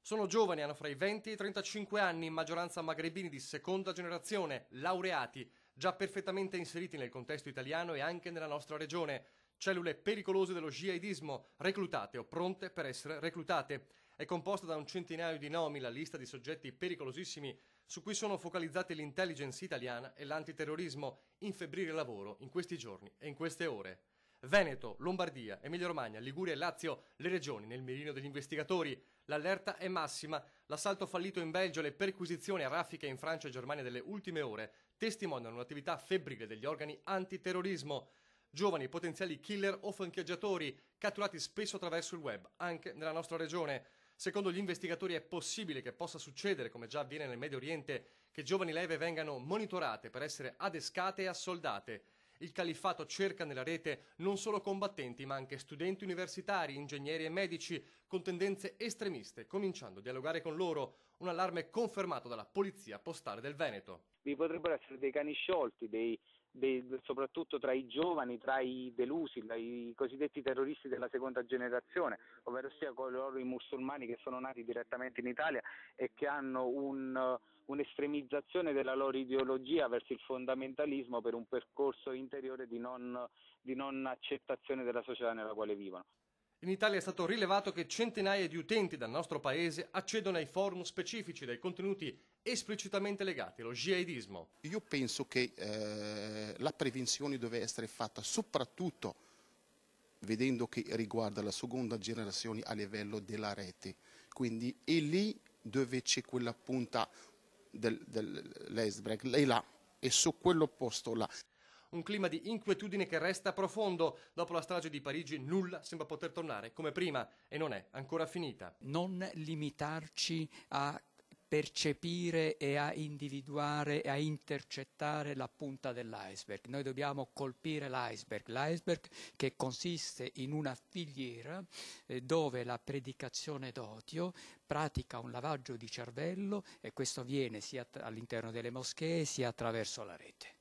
Sono giovani, hanno fra i 20 e i 35 anni, in maggioranza magrebini di seconda generazione, laureati, già perfettamente inseriti nel contesto italiano e anche nella nostra regione. Cellule pericolose dello jihadismo, reclutate o pronte per essere reclutate. È composta da un centinaio di nomi la lista di soggetti pericolosissimi su cui sono focalizzate l'intelligence italiana e l'antiterrorismo in febrile lavoro in questi giorni e in queste ore. Veneto, Lombardia, Emilia-Romagna, Liguria e Lazio, le regioni nel mirino degli investigatori. L'allerta è massima. L'assalto fallito in Belgio e le perquisizioni a raffiche in Francia e Germania delle ultime ore testimoniano un'attività febbrile degli organi antiterrorismo. Giovani potenziali killer o fiancheggiatori, catturati spesso attraverso il web, anche nella nostra regione. Secondo gli investigatori è possibile che possa succedere, come già avviene nel Medio Oriente, che giovani leve vengano monitorate per essere adescate e assoldate. Il califfato cerca nella rete non solo combattenti, ma anche studenti universitari, ingegneri e medici con tendenze estremiste, cominciando a dialogare con loro, un allarme confermato dalla Polizia Postale del Veneto. Vi potrebbero essere dei cani sciolti, soprattutto tra i giovani, tra i delusi, i cosiddetti terroristi della seconda generazione, ovvero sia coloro i musulmani che sono nati direttamente in Italia e che hanno un'estremizzazione della loro ideologia verso il fondamentalismo per un percorso interiore di non accettazione della società nella quale vivono. In Italia è stato rilevato che centinaia di utenti dal nostro paese accedono ai forum specifici dai contenuti esplicitamente legati allo jihadismo. Io penso che la prevenzione deve essere fatta soprattutto vedendo che riguarda la seconda generazione a livello della rete, quindi è lì dove c'è quella punta dell'iceberg, è là, è su quello posto là. Un clima di inquietudine che resta profondo. Dopo la strage di Parigi nulla sembra poter tornare come prima e non è ancora finita. Non limitarci a percepire e a individuare e a intercettare la punta dell'iceberg. Noi dobbiamo colpire l'iceberg che consiste in una filiera dove la predicazione d'odio pratica un lavaggio di cervello e questo avviene sia all'interno delle moschee sia attraverso la rete.